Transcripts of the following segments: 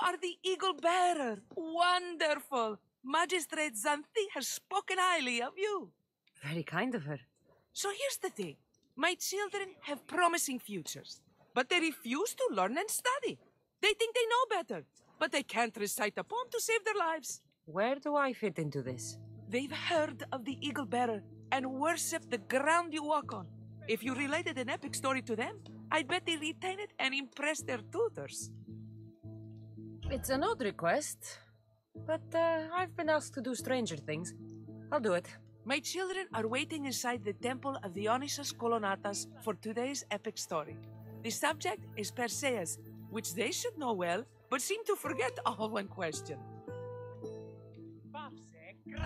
are the Eagle Bearer. Wonderful. Magistrate Xanthi has spoken highly of you. Very kind of her. So here's the thing. My children have promising futures, but they refuse to learn and study. They think they know better, but they can't recite a poem to save their lives. Where do I fit into this? They've heard of the Eagle Bearer and worship the ground you walk on. If you related an epic story to them, I'd bet they retain it and impress their tutors. It's an odd request, but I've been asked to do stranger things. I'll do it. My children are waiting inside the temple of Dionysus Kolonatas for today's epic story. The subject is Perseus, which they should know well, but seem to forget all when questioned.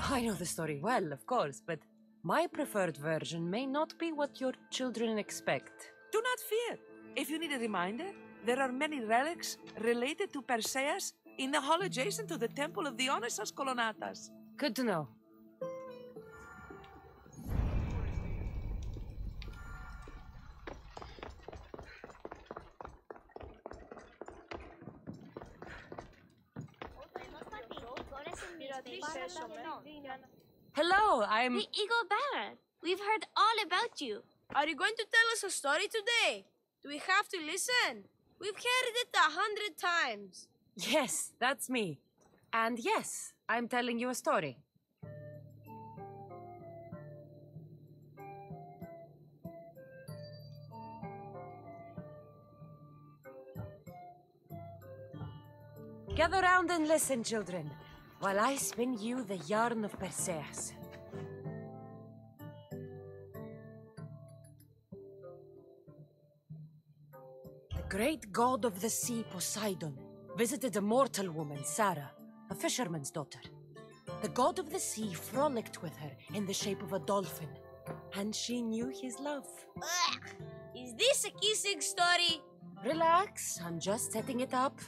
I know the story well, of course, but my preferred version may not be what your children expect. Do not fear. If you need a reminder, there are many relics related to Perseus in the hall adjacent to the temple of Dionysus Kolonatas. Good to know. Hello, I'm... The Eagle Bearer. We've heard all about you. Are you going to tell us a story today? Do we have to listen? We've heard it 100 times. Yes, that's me. And yes, I'm telling you a story. Gather round and listen, children, while I spin you the yarn of Perseus. The great god of the sea, Poseidon, visited a mortal woman, Sarah, a fisherman's daughter. The god of the sea frolicked with her in the shape of a dolphin, and she knew his love. Ugh. Is this a kissing story? Relax, I'm just setting it up.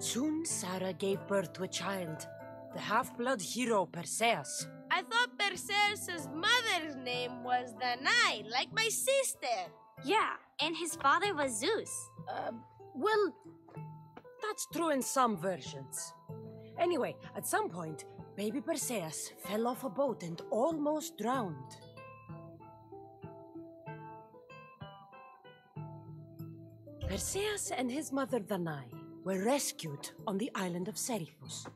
Soon Sarah gave birth to a child, the half-blood hero Perseus. I thought Perseus' mother's name was Danae, like my sister. Yeah, and his father was Zeus. Well, that's true in some versions. Anyway, at some point, baby Perseus fell off a boat and almost drowned. Perseus and his mother Danae were rescued on the island of Seriphus,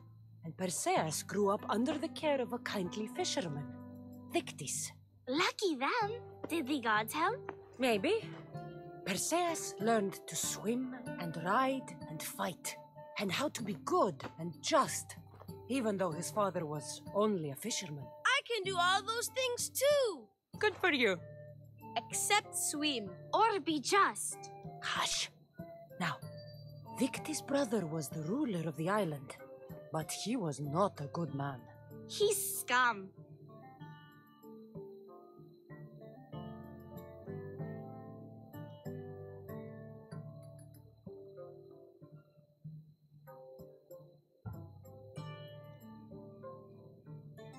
and Perseus grew up under the care of a kindly fisherman, Thictis. Lucky them. Did the gods help? Maybe. Perseus learned to swim and ride and fight, and how to be good and just, even though his father was only a fisherman. I can do all those things too. Good for you. Except swim. Or be just. Hush. Now, Victis' brother was the ruler of the island, but he was not a good man. He's scum.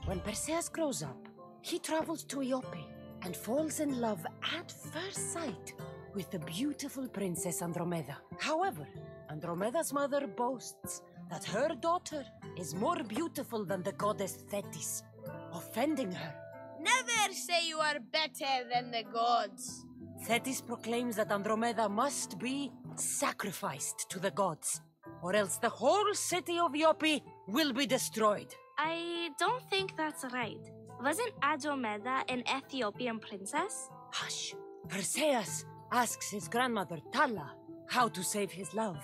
When Perseus grows up, he travels to Iope and falls in love at first sight with the beautiful princess Andromeda. However, Andromeda's mother boasts that her daughter is more beautiful than the goddess Thetis, offending her. Never say you are better than the gods. Thetis proclaims that Andromeda must be sacrificed to the gods, or else the whole city of Iope will be destroyed. I don't think that's right. Wasn't Andromeda an Ethiopian princess? Hush. Perseus asks his grandmother Thala how to save his love.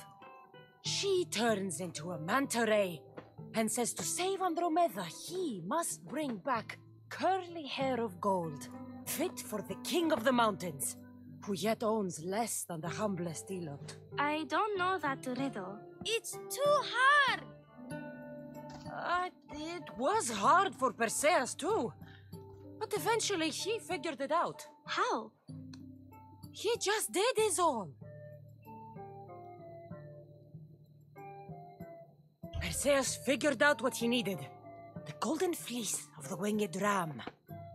She turns into a manta ray and says to save Andromeda, he must bring back curly hair of gold, fit for the king of the mountains, who yet owns less than the humblest elot. I don't know that riddle. It's too hard. It was hard for Perseus too, but eventually he figured it out. How? He just did his own. Perseus figured out what he needed. The golden fleece of the winged ram,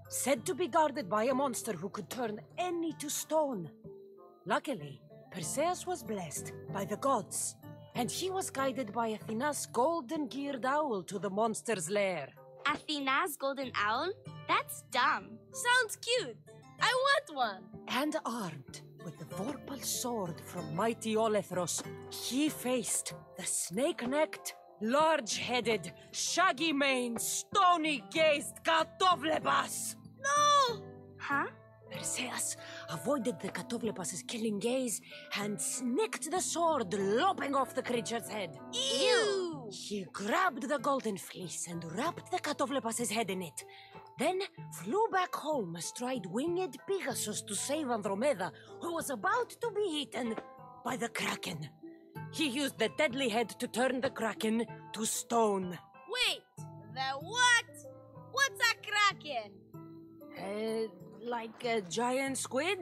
said to be guarded by a monster who could turn any to stone. Luckily, Perseus was blessed by the gods and he was guided by Athena's golden-geared owl to the monster's lair. Athena's golden owl? That's dumb. Sounds cute. I want one. And armed with the Vorpal sword from mighty Olethros, he faced the snake-necked, large-headed, shaggy-maned, stony-gazed Katovlebas. No! Huh? Perseus avoided the Katovlebas's killing gaze and snicked the sword, lopping off the creature's head. Ew! He grabbed the golden fleece and wrapped the Katovlebas's head in it. Then flew back home astride winged Pegasus to save Andromeda, who was about to be eaten by the Kraken. He used the deadly head to turn the Kraken to stone. Wait, the what? What's a kraken? Like a giant squid?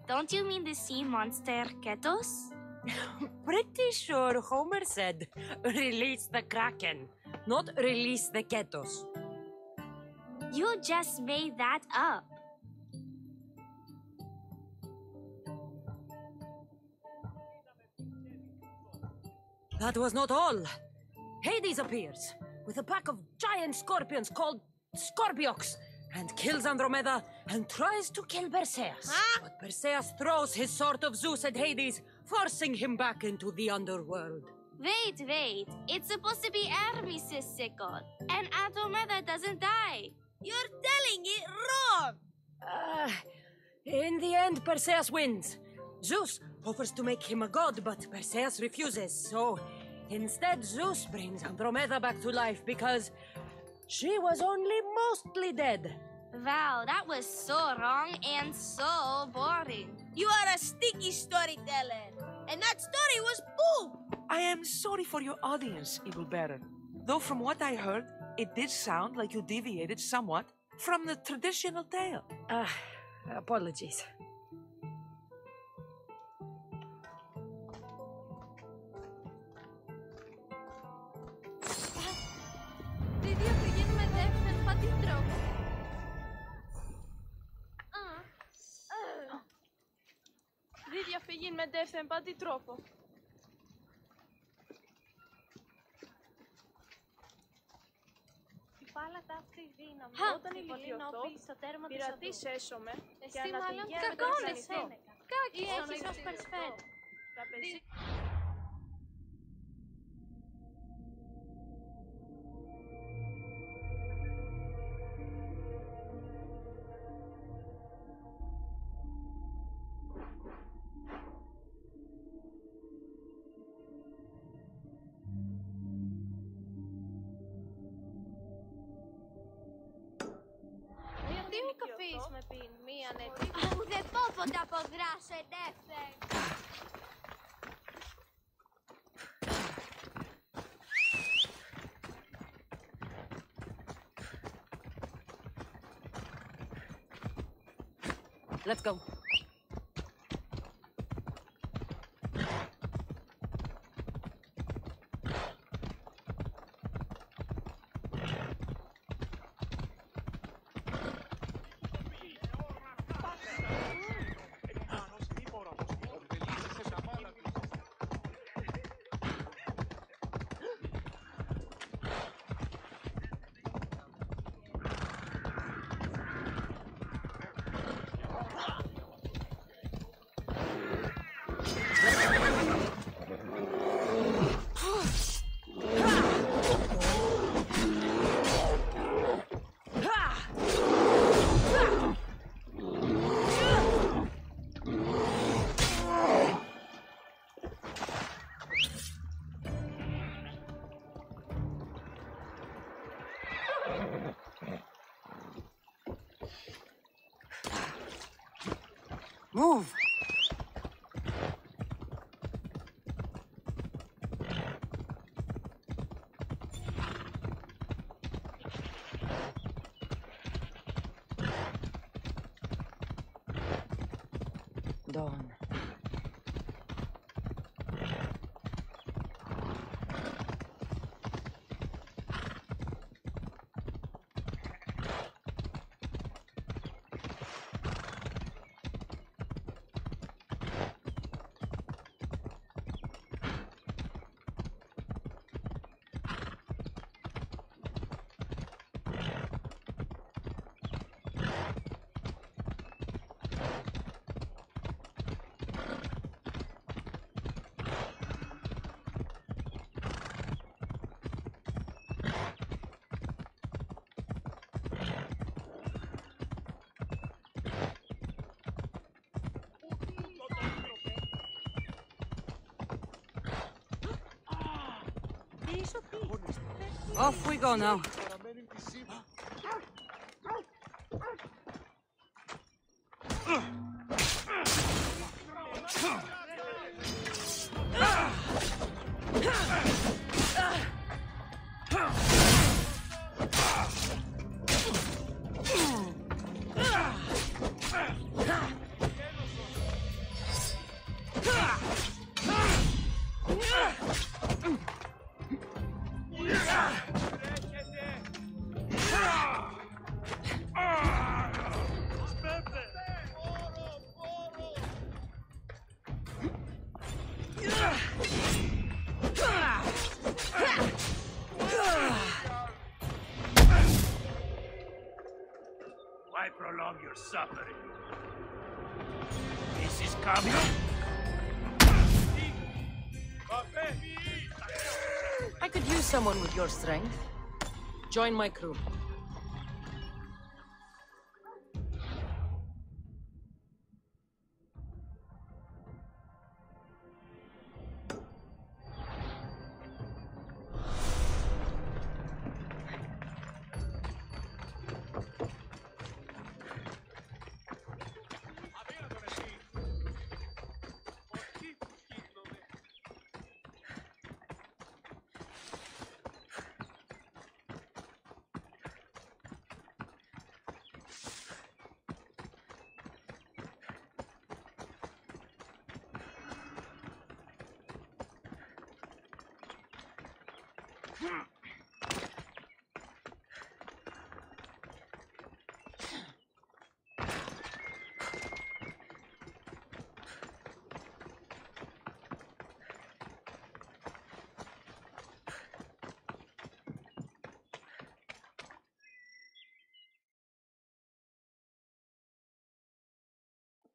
Don't you mean the sea monster Ketos? Pretty sure Homer said, release the Kraken, not release the Ketos. You just made that up. That was not all. Hades appears with a pack of giant scorpions called Scorpiox and kills Andromeda and tries to kill Perseus. Huh? But Perseus throws his sword of Zeus at Hades, forcing him back into the underworld. Wait. It's supposed to be Hermes' sickle, and Andromeda doesn't die. You're telling it wrong. In the end, Perseus wins. Zeus offers to make him a god, but Perseus refuses. So instead, Zeus brings Andromeda back to life because she was only mostly dead. Wow, that was so wrong and so boring. You are a sticky storyteller. And that story was poop. I am sorry for your audience, Evil Baron. Though from what I heard, it did sound like you deviated somewhat from the traditional tale. Apologies. Δεν διαφυγαίνουμε δεύτερον πατήτροπο. Δεν διαφυγαίνουμε δεύτερον πατήτροπο. Η πάλατα αυτή δύναμη όταν ηλικιωθώ, πειρατής έσωμε και αναπηγαίνω τον ξενηθώ. Έχεις ως περσφέτ. Τραπεζί. Τι καφείς με πίνει, μία νεφή. Ουδεπόποτε αποδράσω ενέφερ. Let's go. Move! Dawn. Off we go now. Why prolong your suffering? This is coming. I could use someone with your strength. Join my crew.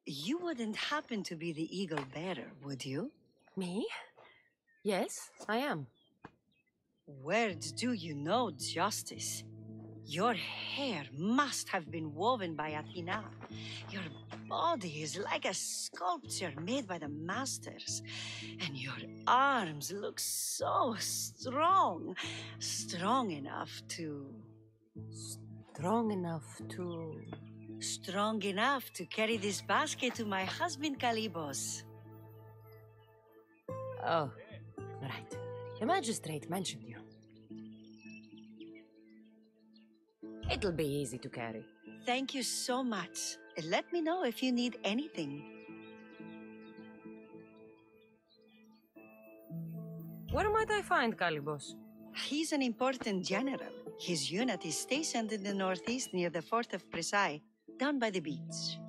You wouldn't happen to be the eagle bearer, would you? Me? Yes, I am. Words do you know, Justice? Your hair must have been woven by Athena. Your body is like a sculpture made by the masters. And your arms look so strong. Strong enough to... Strong enough to... Strong enough to carry this basket to my husband Kalibos. Oh, right. The magistrate mentioned you. It'll be easy to carry. Thank you so much. Let me know if you need anything. Where might I find Kalibos? He's an important general. His unit is stationed in the northeast near the fort of Presai, down by the beach.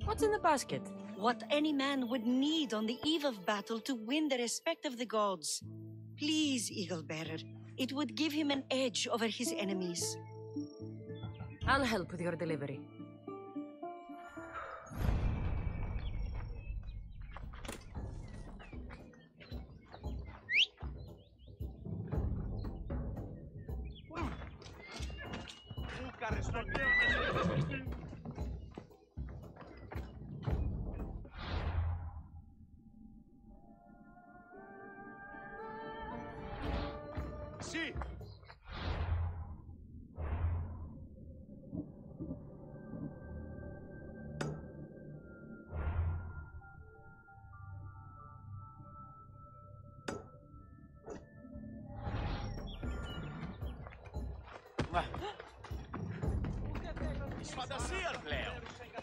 What's in the basket? What any man would need on the eve of battle to win the respect of the gods. Please, Eagle Bearer. It would give him an edge over his enemies. I'll help with your delivery. Sí.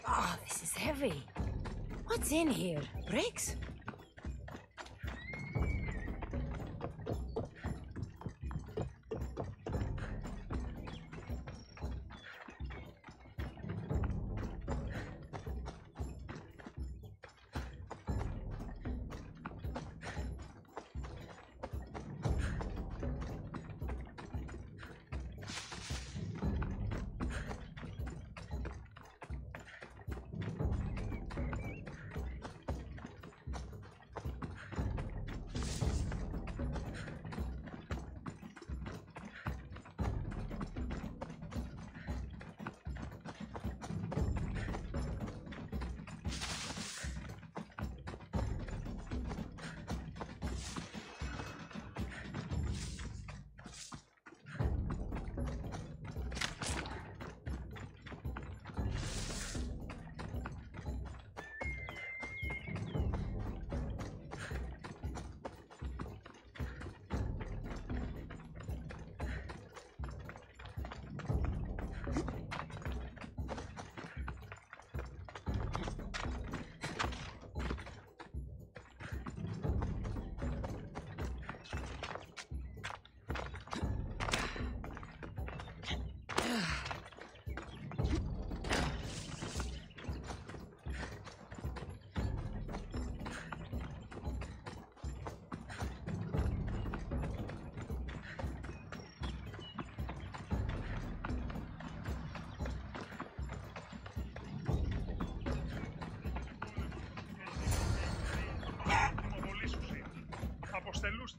Oh, this is heavy. What's in here? Bricks?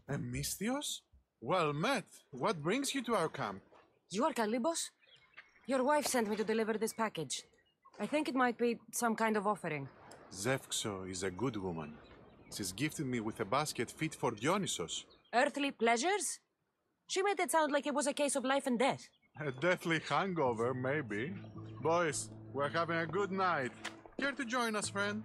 Misthios? Well met. What brings you to our camp? You are Kalibos? Your wife sent me to deliver this package. I think it might be some kind of offering. Zevxo is a good woman. She's gifted me with a basket fit for Dionysos. Earthly pleasures? She made it sound like it was a case of life and death. A deathly hangover, maybe. Boys, we're having a good night. Care to join us, friend?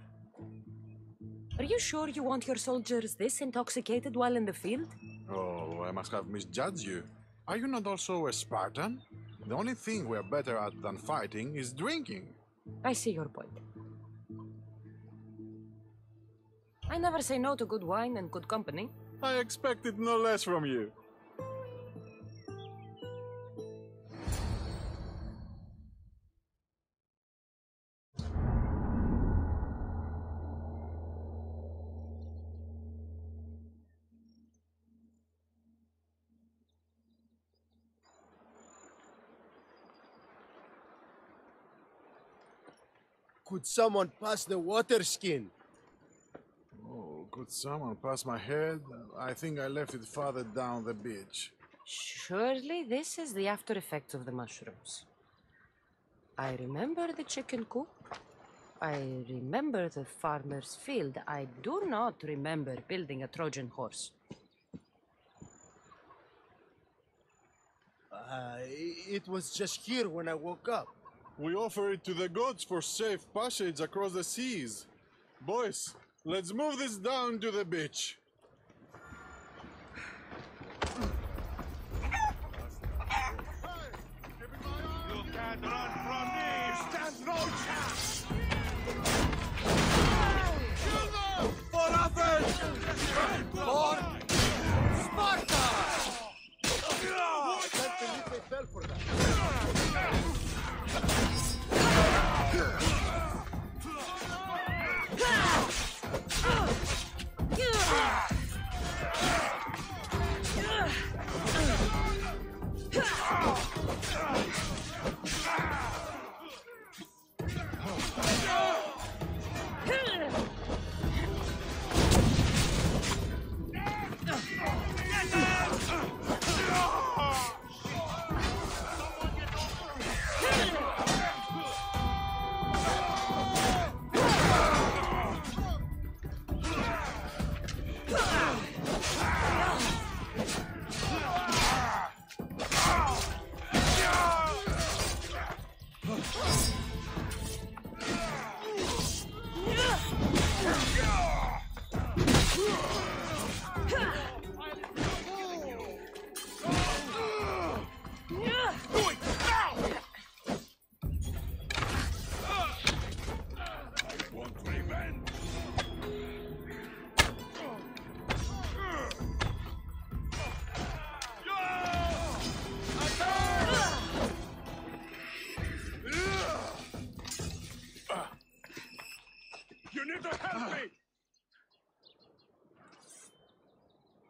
Are you sure you want your soldiers this intoxicated while in the field? Oh, I must have misjudged you. Are you not also a Spartan? The only thing we're better at than fighting is drinking. I see your point. I never say no to good wine and good company. I expected no less from you. Could someone pass the water skin? Oh, could someone pass my head? I think I left it farther down the beach. Surely this is the after effects of the mushrooms. I remember the chicken coop. I remember the farmer's field. I do not remember building a Trojan horse. It was just here when I woke up. We offer it to the gods for safe passage across the seas. Boys, let's move this down to the beach. You can't run from me! Stand no chance! For Athens! For Sparta! I can't believe they fell for that.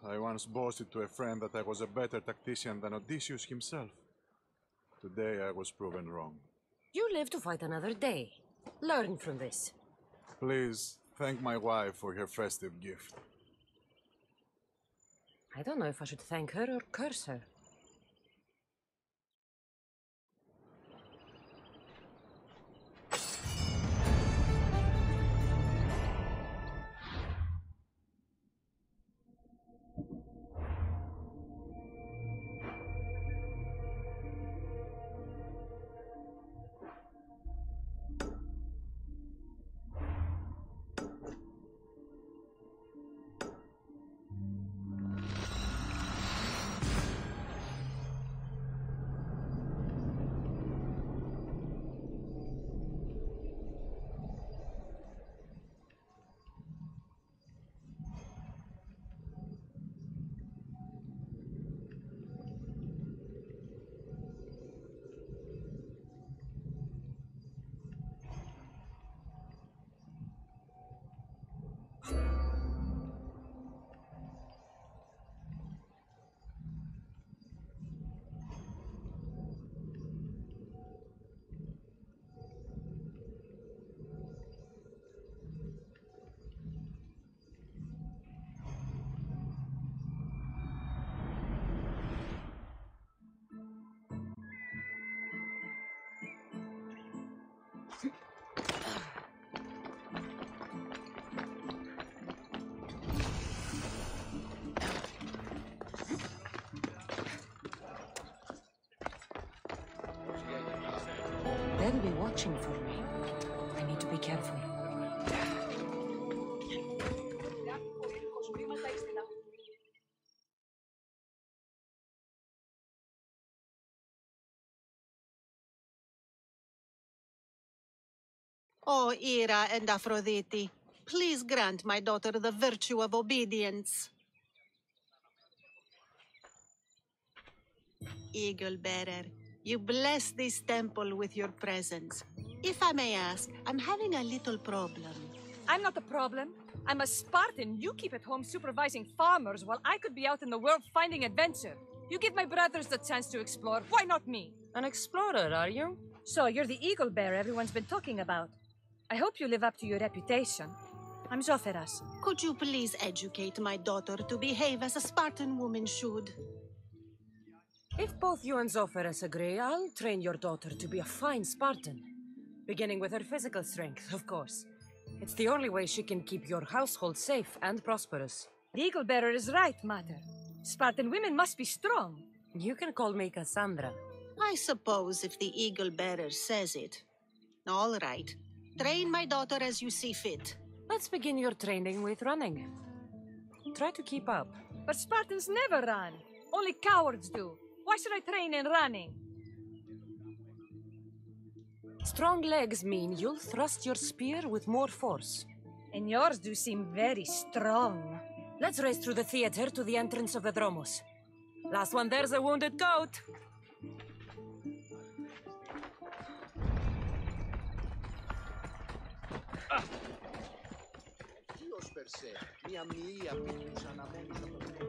I once boasted to a friend that I was a better tactician than Odysseus himself. Today I was proven wrong. You live to fight another day. Learn from this. Please thank my wife for her festive gift. I don't know if I should thank her or curse her. watching for me. I need to be careful. O Ira and Aphrodite, please grant my daughter the virtue of obedience. Eagle Bearer, you bless this temple with your presence. If I may ask, I'm having a little problem. I'm not the problem. I'm a Spartan. You keep at home supervising farmers while I could be out in the world finding adventure. You give my brothers the chance to explore. Why not me? An explorer, are you? So you're the eagle bearer everyone's been talking about. I hope you live up to your reputation. I'm Zoferas. Could you please educate my daughter to behave as a Spartan woman should? If both you and Zoferas agree, I'll train your daughter to be a fine Spartan. Beginning with her physical strength, of course. It's the only way she can keep your household safe and prosperous. The eagle bearer is right, Mater. Spartan women must be strong. You can call me Cassandra. I suppose if the Eagle Bearer says it. All right. Train my daughter as you see fit. Let's begin your training with running. Try to keep up. But Spartans never run. Only cowards do. Why should I train in running? Strong legs mean you'll thrust your spear with more force. And yours do seem very strong. Let's race through the theater to the entrance of the Dromos. Last one there's a wounded goat. Ποιος Περσέα, μια μοιία πίκρους αναμένει στο το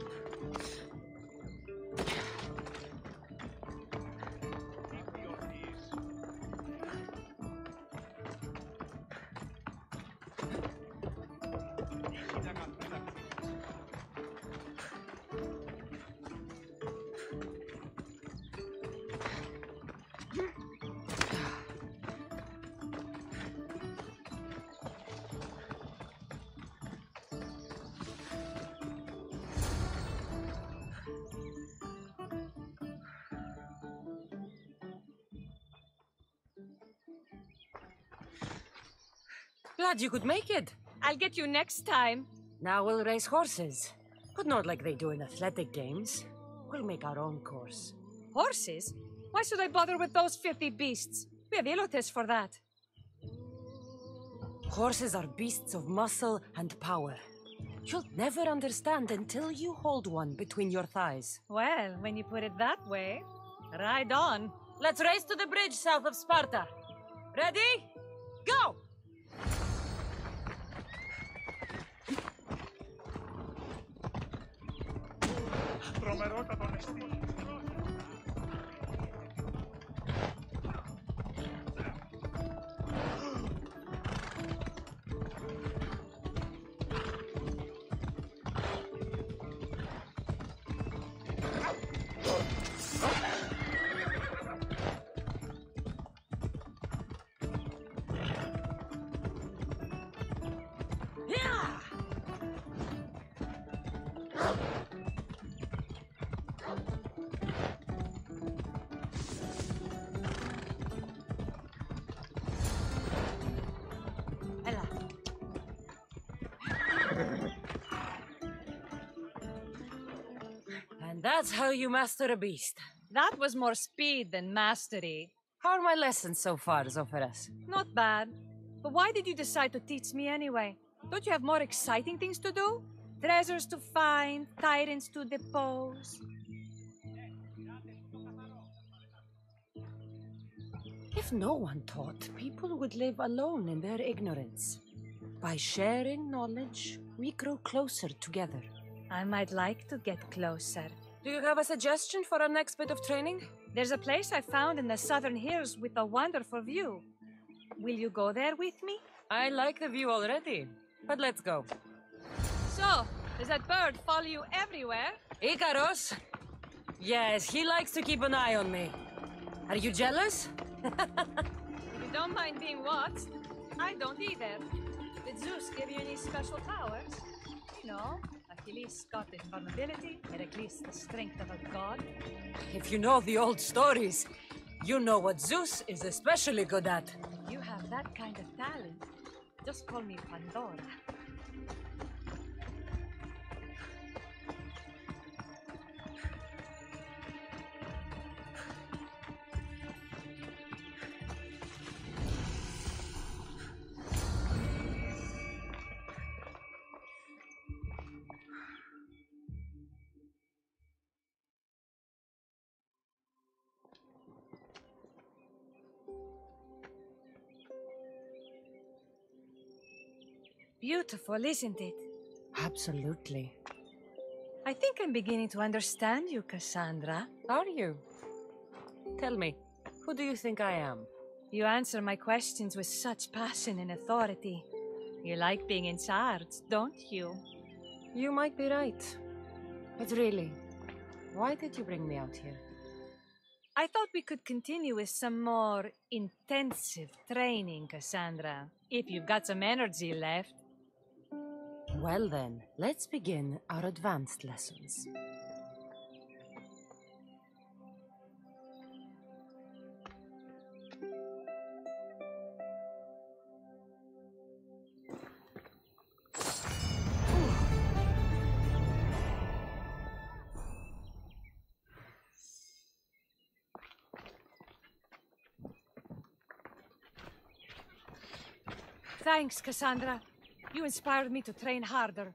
Glad you could make it. I'll get you next time. Now we'll race horses. But not like they do in athletic games. We'll make our own course. Horses? Why should I bother with those filthy beasts? We have elotes for that. Horses are beasts of muscle and power. You'll never understand until you hold one between your thighs. Well, when you put it that way, ride on. Let's race to the bridge south of Sparta. Ready? Go! Τρομερότατο νεστή. And that's how you master a beast. That was more speed than mastery. How are my lessons so far, Zoferas? Not bad. But why did you decide to teach me anyway? Don't you have more exciting things to do? Treasures to find, tyrants to depose. If no one taught, people would live alone in their ignorance. By sharing knowledge, we grow closer together. I might like to get closer. Do you have a suggestion for our next bit of training? There's a place I found in the southern hills with a wonderful view. Will you go there with me? I like the view already, but let's go. So, does that bird follow you everywhere? Ikaros? Yes, he likes to keep an eye on me. Are you jealous? If you don't mind being watched, I don't either. Did Zeus give you any special powers? You know, Achilles got invulnerability, Heracles the strength of a god. If you know the old stories, you know what Zeus is especially good at. that kind of talent, just call me Pandora. Beautiful, isn't it? Absolutely. I think I'm beginning to understand you, Cassandra. Are you? Tell me, who do you think I am? You answer my questions with such passion and authority. You like being in charge, don't you? You might be right. But really, why did you bring me out here? I thought we could continue with some more intensive training, Cassandra, if you've got some energy left. Well then, let's begin our advanced lessons. Thanks, Cassandra. You inspired me to train harder.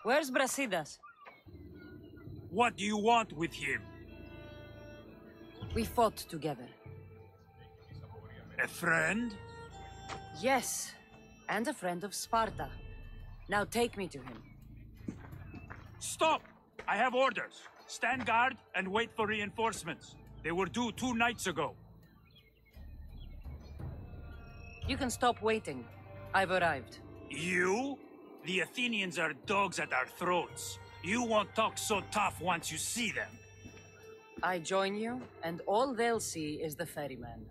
Where's Brasidas? What do you want with him? We fought together. A friend? Yes, and a friend of Sparta. Now take me to him. Stop! I have orders. Stand guard and wait for reinforcements. They were due 2 nights ago. You can stop waiting. I've arrived. You? The Athenians are dogs at our throats. You won't talk so tough once you see them. I join you, and all they'll see is the ferryman.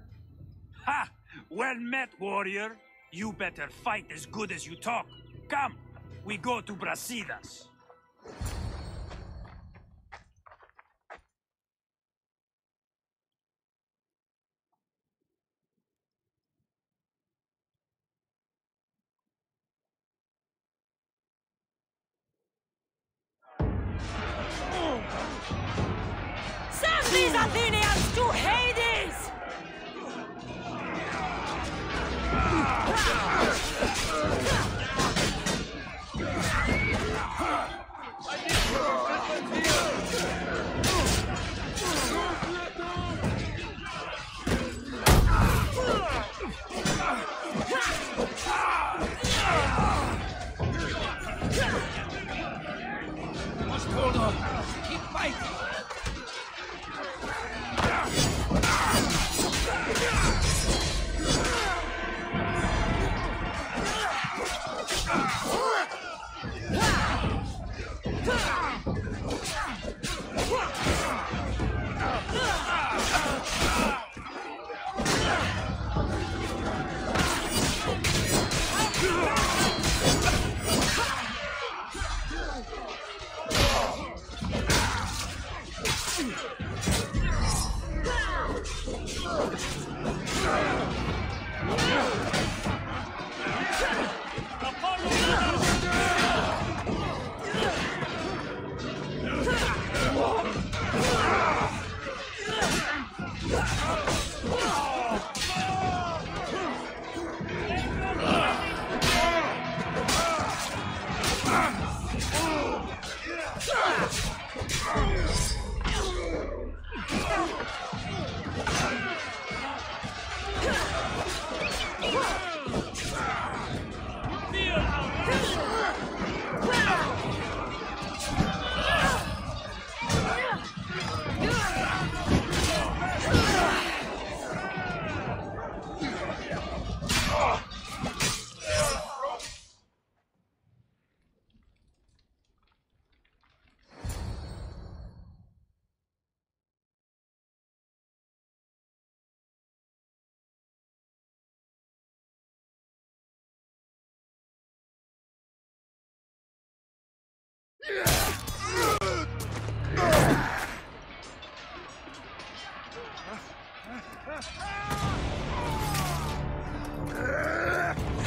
Ha! Well met, warrior. You better fight as good as you talk. Come, we go to Brasidas. Send these Athenians to Hades! Must hold on. Keep fighting.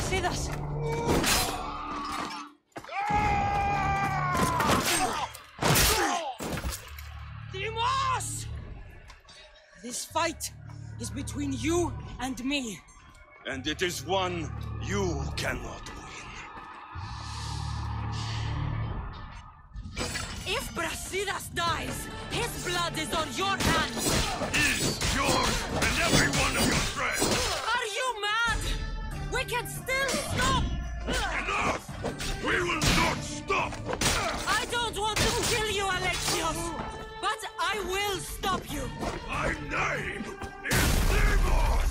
Brasidas! Dimos! This fight is between you and me. And it is one you cannot win. If Brasidas dies, his blood is on your hands! Is yours and every one of your friends! Are you mad? We can still stop! Enough! We will not stop! I don't want to kill you, Alexios! But I will stop you! My name is Demos!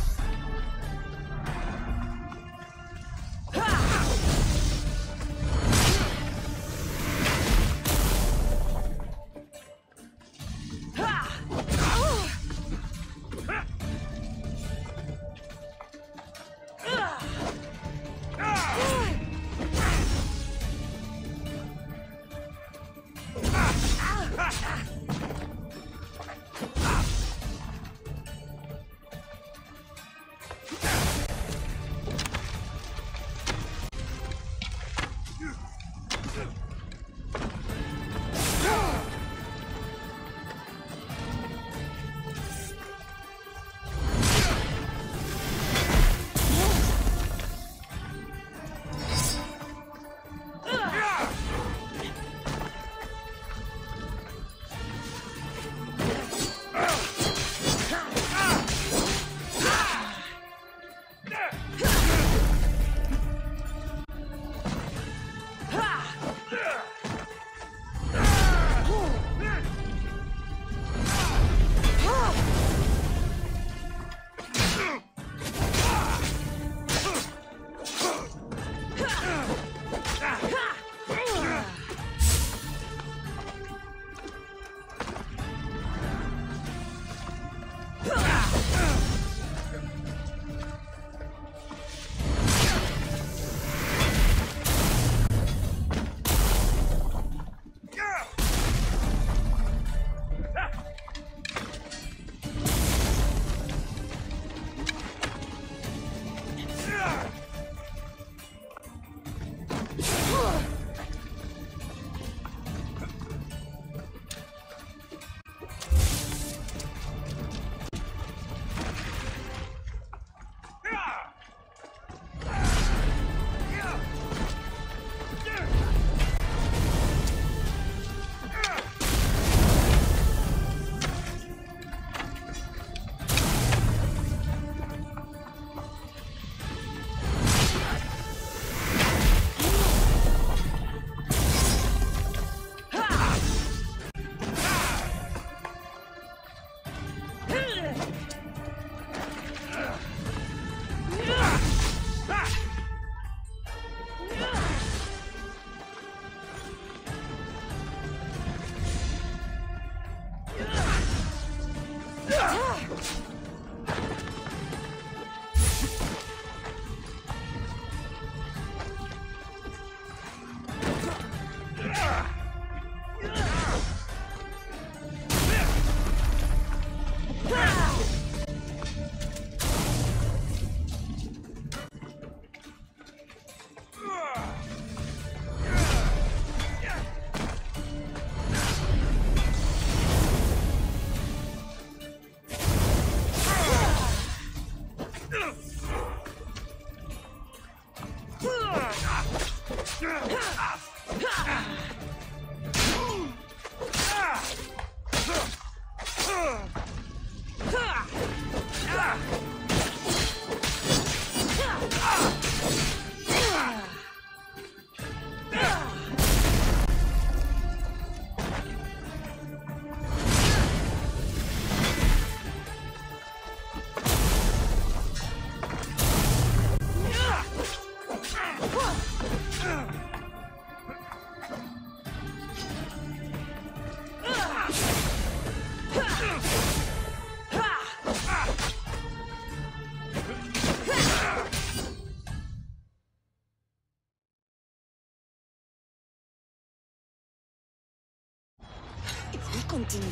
continue,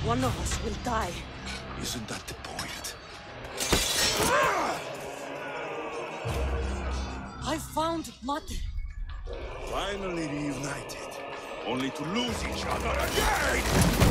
one of us will die. Isn't that the point? I found Mother. Finally reunited, only to lose each other again!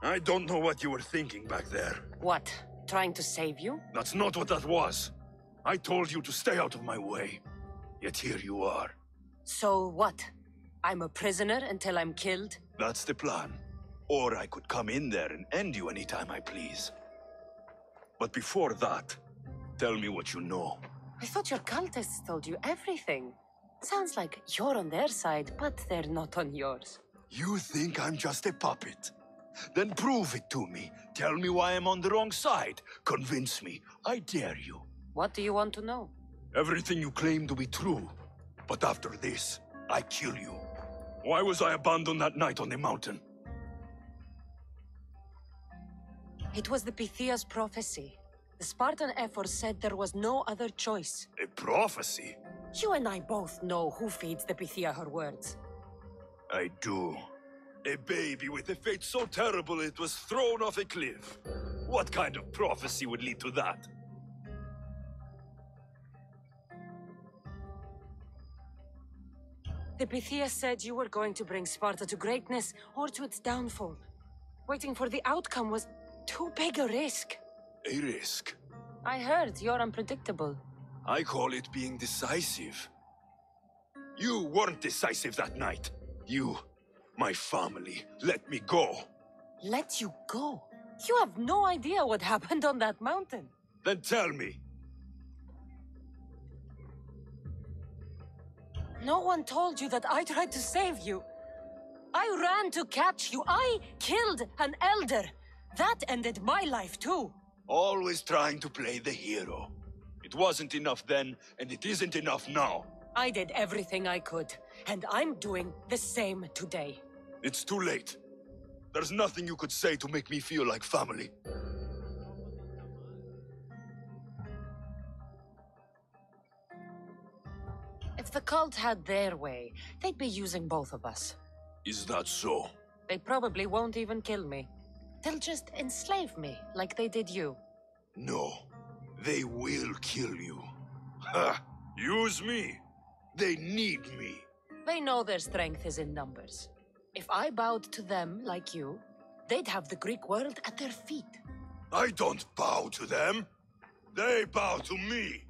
I don't know what you were thinking back there. What? Trying to save you? That's not what that was. I told you to stay out of my way. Yet here you are. So what? I'm a prisoner until I'm killed? That's the plan. Or I could come in there and end you anytime I please. But before that, tell me what you know. I thought your cultists told you everything. Sounds like you're on their side, but they're not on yours. You think I'm just a puppet? Then prove it to me. Tell me why I'm on the wrong side. Convince me. I dare you. What do you want to know? Everything you claim to be true. But after this, I kill you. Why was I abandoned that night on the mountain? It was the Pythia's prophecy. The Spartan Ephor said there was no other choice. A prophecy? You and I both know who feeds the Pythia her words. I do. A baby with a fate so terrible it was thrown off a cliff. What kind of prophecy would lead to that? The Pythia said you were going to bring Sparta to greatness or to its downfall. Waiting for the outcome was too big a risk. A risk? I heard you're unpredictable. I call it being decisive. You weren't decisive that night. You, my family, let me go. Let you go? You have no idea what happened on that mountain. Then tell me. No one told you that I tried to save you. I ran to catch you. I killed an elder. That ended my life too. Always trying to play the hero. It wasn't enough then, and it isn't enough now. I did everything I could, and I'm doing the same today. It's too late. There's nothing you could say to make me feel like family. If the cult had their way, they'd be using both of us. Is that so? They probably won't even kill me. They'll just enslave me, like they did you. No, they will kill you. Ha! Use me. They need me. They know their strength is in numbers. If I bowed to them like you, they'd have the Greek world at their feet. I don't bow to them. They bow to me.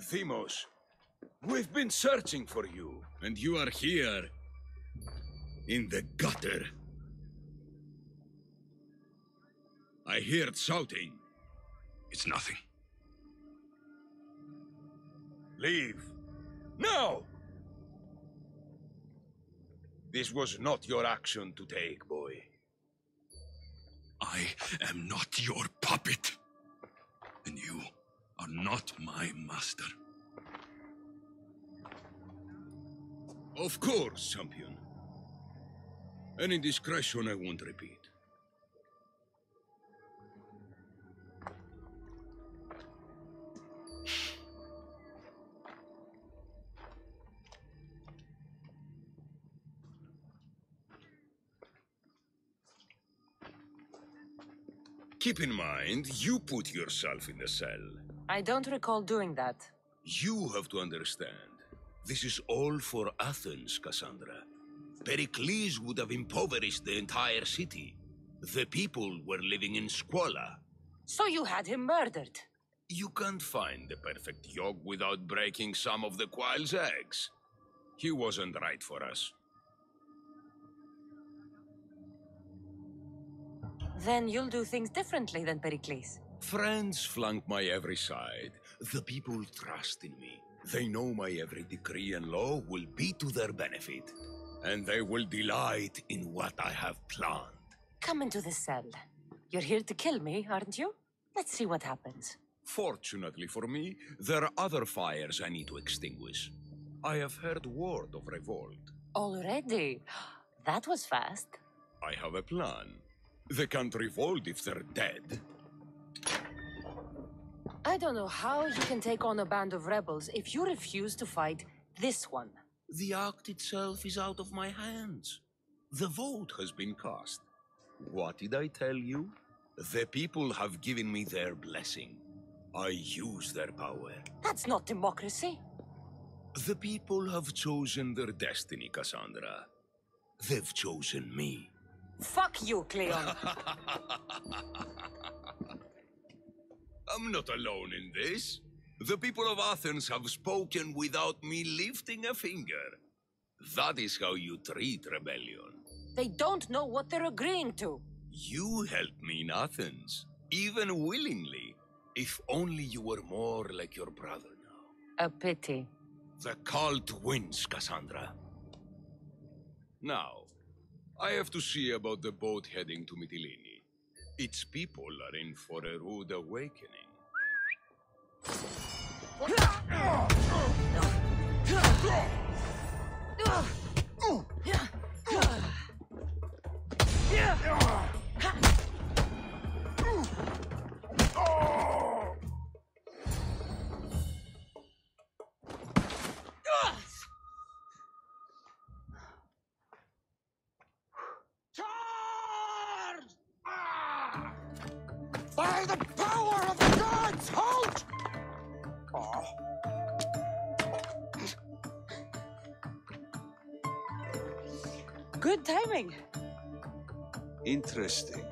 Themos, we've been searching for you, and you are here. In the gutter. I heard shouting. It's nothing. Leave. Now! This was not your action to take, boy. I am not your puppet. And you are not my master. Of course, champion. Any indiscretion I won't repeat. Keep in mind, you put yourself in the cell. I don't recall doing that. You have to understand. This is all for Athens, Cassandra. Pericles would have impoverished the entire city. The people were living in squalor. So you had him murdered? You can't find the perfect yolk without breaking some of the quail's eggs. He wasn't right for us. Then you'll do things differently than Pericles. Friends flank my every side. The people trust in me. They know my every decree and law will be to their benefit. And they will delight in what I have planned. Come into the cell. You're here to kill me, aren't you? Let's see what happens. Fortunately for me, there are other fires I need to extinguish. I have heard word of revolt. Already? That was fast. I have a plan. They can't revolt if they're dead. I don't know how you can take on a band of rebels if you refuse to fight this one. The act itself is out of my hands. The vote has been cast. What did I tell you? The people have given me their blessing. I use their power. That's not democracy. The people have chosen their destiny, Cassandra. They've chosen me. Fuck you, Cleon. I'm not alone in this. The people of Athens have spoken without me lifting a finger. That is how you treat rebellion. They don't know what they're agreeing to. You helped me in Athens, even willingly. If only you were more like your brother now. A pity. The cult wins, Cassandra. Now, I have to see about the boat heading to Mytilene. Its people are in for a rude awakening. By the power of the gods, halt! Good timing. Interesting.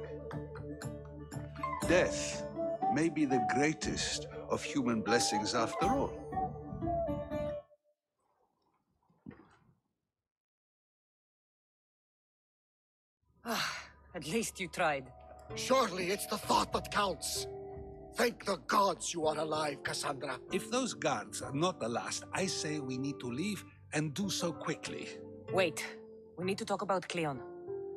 Death may be the greatest of human blessings after all. At least you tried. Surely it's the thought that counts. Thank the gods you are alive, Cassandra. If those guards are not the last, I say we need to leave and do so quickly. Wait. We need to talk about Cleon.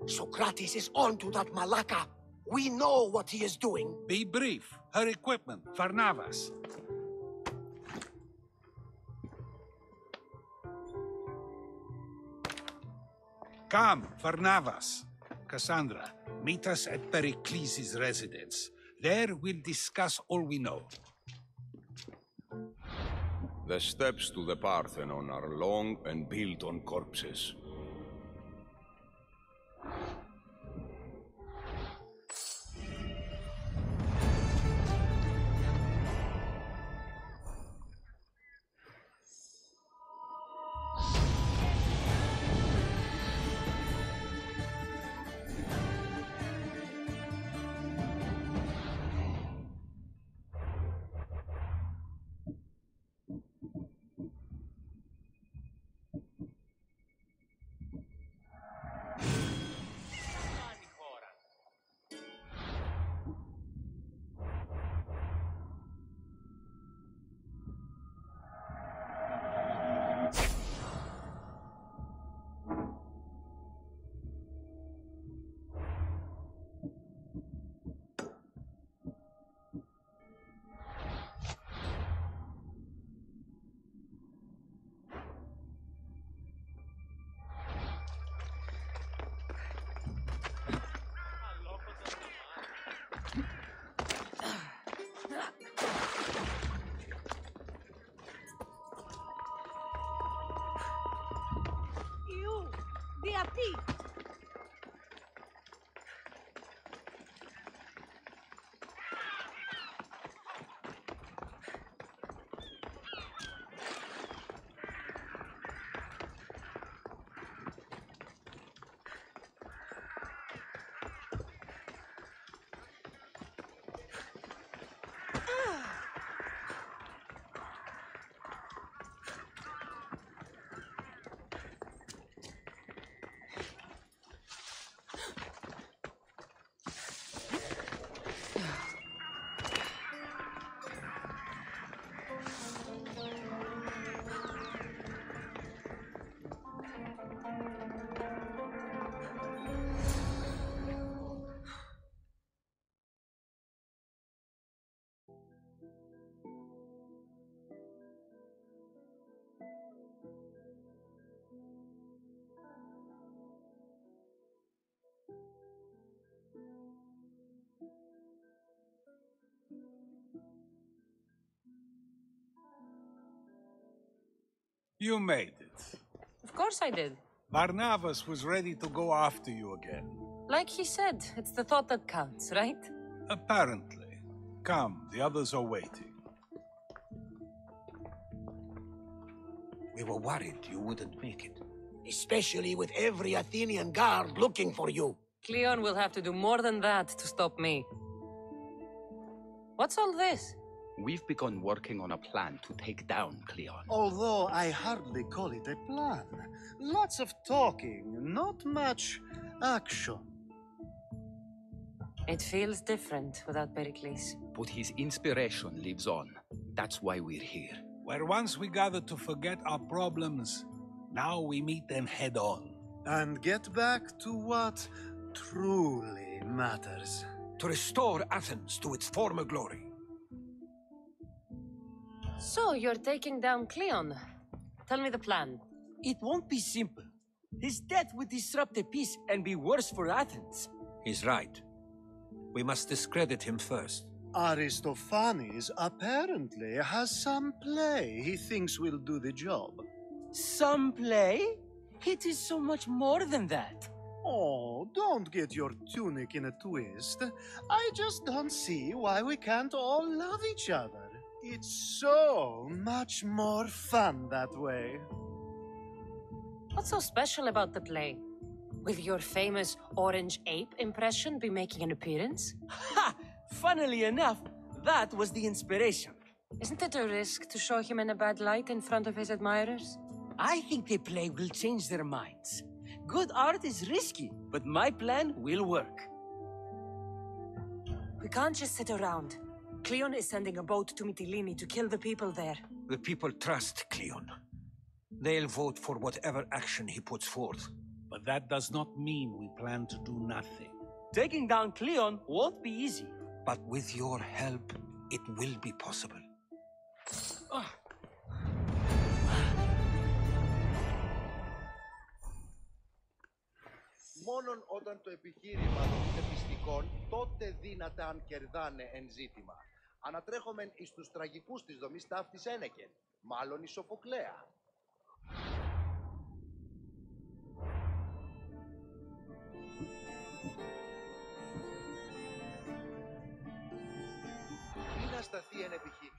Socrates is onto that Malaka. We know what he is doing. Be brief. Her equipment, Varnavas. Come, Varnavas. Cassandra, meet us at Pericles' residence. There we'll discuss all we know. The steps to the Parthenon are long and built on corpses. You made it. Of course I did. Barnabas was ready to go after you again. Like he said, it's the thought that counts, right? Apparently. Come, the others are waiting. We were worried you wouldn't make it. Especially with every Athenian guard looking for you. Cleon will have to do more than that to stop me. What's all this? We've begun working on a plan to take down Cleon. Although I hardly call it a plan. Lots of talking, not much action. It feels different without Pericles. But his inspiration lives on. That's why we're here. Where once we gathered to forget our problems, now we meet them head on. And get back to what truly matters. To restore Athens to its former glory. So, you're taking down Cleon. Tell me the plan. It won't be simple. His death would disrupt the peace and be worse for Athens. He's right. We must discredit him first. Aristophanes apparently has some play he thinks will do the job. Some play? It is so much more than that. Oh, don't get your tunic in a twist. I just don't see why we can't all love each other. It's so much more fun that way. What's so special about the play? Will your famous orange ape impression be making an appearance? Ha! Funnily enough, that was the inspiration. Isn't it a risk to show him in a bad light in front of his admirers? I think the play will change their minds. Good art is risky, but my plan will work. We can't just sit around. Cleon is sending a boat to Mytilene to kill the people there. The people trust Cleon. They'll vote for whatever action he puts forth. But that does not mean we plan to do nothing. Taking down Cleon won't be easy. But with your help, it will be possible. Μόνον όταν το επιχείρημα των πιστικών τότε δύναται αν κερδάνε εν ζήτημα. ανατρέχομεν εις τους τραγικούς της δομής ταύτης ένεκεν, μάλλον η Σοφοκλέα. Ή να σταθεί εν εποχή.